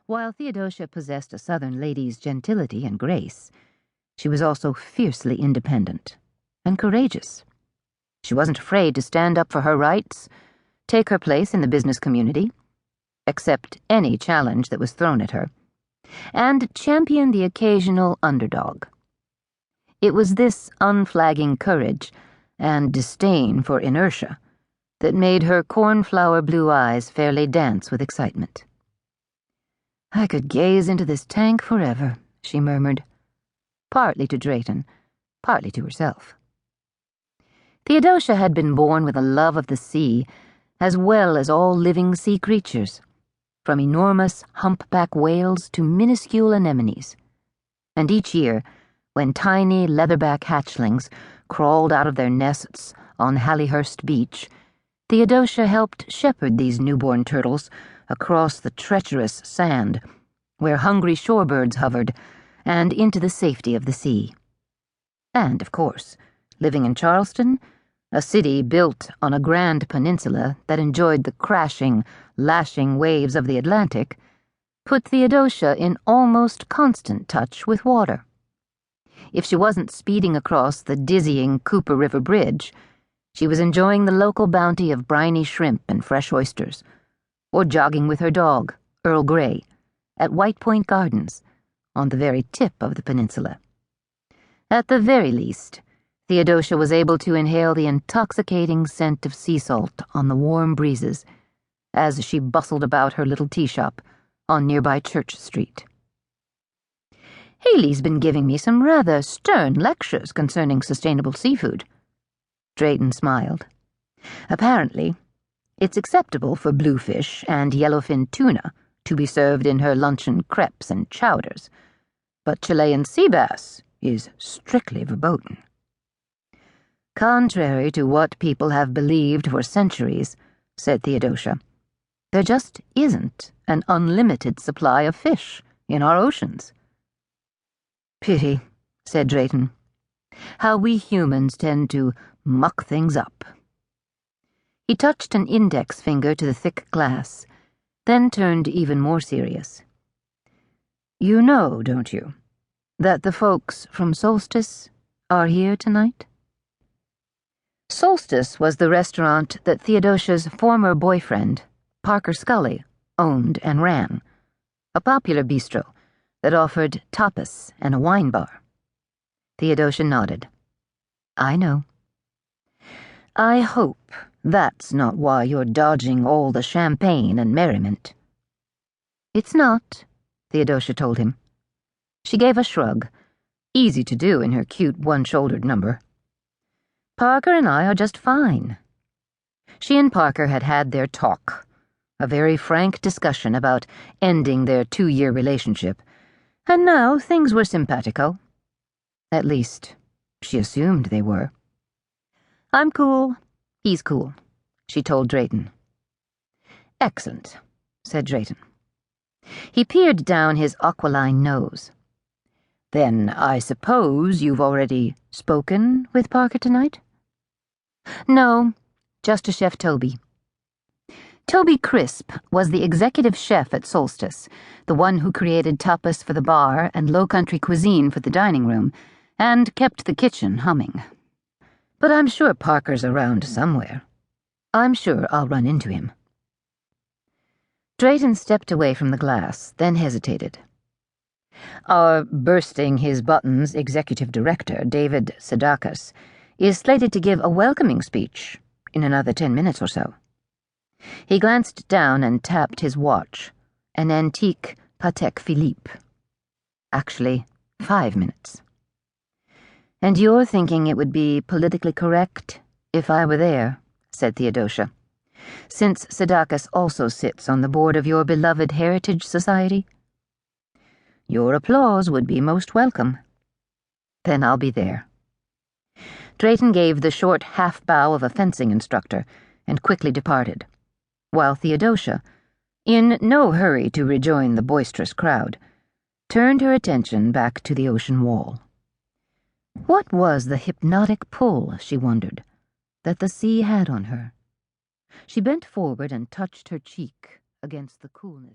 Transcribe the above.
While Theodosia possessed a Southern lady's gentility and grace, she was also fiercely independent and courageous. She wasn't afraid to stand up for her rights, take her place in the business community, accept any challenge that was thrown at her, and champion the occasional underdog. It was this unflagging courage and disdain for inertia that made her cornflower blue eyes fairly dance with excitement. "I could gaze into this tank forever," she murmured, partly to Drayton, partly to herself. Theodosia had been born with a love of the sea, as well as all living sea creatures, from enormous humpback whales to minuscule anemones. And each year, when tiny leatherback hatchlings crawled out of their nests on Hallihurst Beach, Theodosia helped shepherd these newborn turtles across the treacherous sand where hungry shorebirds hovered and into the safety of the sea. And, of course, living in Charleston, a city built on a grand peninsula that enjoyed the crashing, lashing waves of the Atlantic, put Theodosia in almost constant touch with water. If she wasn't speeding across the dizzying Cooper River Bridge, she was enjoying the local bounty of briny shrimp and fresh oysters, or jogging with her dog, Earl Grey, at White Point Gardens, on the very tip of the peninsula. At the very least, Theodosia was able to inhale the intoxicating scent of sea salt on the warm breezes as she bustled about her little tea shop on nearby Church Street. "Haley's been giving me some rather stern lectures concerning sustainable seafood." Drayton smiled. "Apparently, it's acceptable for bluefish and yellowfin tuna to be served in her luncheon crepes and chowders, but Chilean sea bass is strictly verboten." "Contrary to what people have believed for centuries," said Theodosia, "there just isn't an unlimited supply of fish in our oceans." "Pity," said Drayton. "How we humans tend to muck things up." He touched an index finger to the thick glass, then turned even more serious. "You know, don't you, that the folks from Solstice are here tonight?" Solstice was the restaurant that Theodosia's former boyfriend, Parker Scully, owned and ran, a popular bistro that offered tapas and a wine bar. Theodosia nodded. "I know." "I hope that's not why you're dodging all the champagne and merriment." "It's not," Theodosia told him. She gave a shrug, easy to do in her cute one-shouldered number. "Parker and I are just fine." She and Parker had had their talk, a very frank discussion about ending their 2-year relationship, and now things were simpatico. At least, she assumed they were. "I'm cool, he's cool," she told Drayton. "Excellent," said Drayton. He peered down his aquiline nose. "Then I suppose you've already spoken with Parker tonight?" "No, just to Chef Toby." Toby Crisp was the executive chef at Solstice, the one who created tapas for the bar and low-country cuisine for the dining room, and kept the kitchen humming. "But I'm sure Parker's around somewhere. I'm sure I'll run into him." Drayton stepped away from the glass, then hesitated. "Our bursting-his-buttons executive director, David Sedakis, is slated to give a welcoming speech in another 10 minutes or so." He glanced down and tapped his watch, an antique Patek Philippe. "Actually, 5 minutes." "And you're thinking it would be politically correct if I were there," said Theodosia, "since Sedakis also sits on the board of your beloved Heritage Society?" "Your applause would be most welcome." "Then I'll be there." Drayton gave the short half-bow of a fencing instructor and quickly departed, while Theodosia, in no hurry to rejoin the boisterous crowd, turned her attention back to the ocean wall. What was the hypnotic pull, she wondered, that the sea had on her? She bent forward and touched her cheek against the coolness.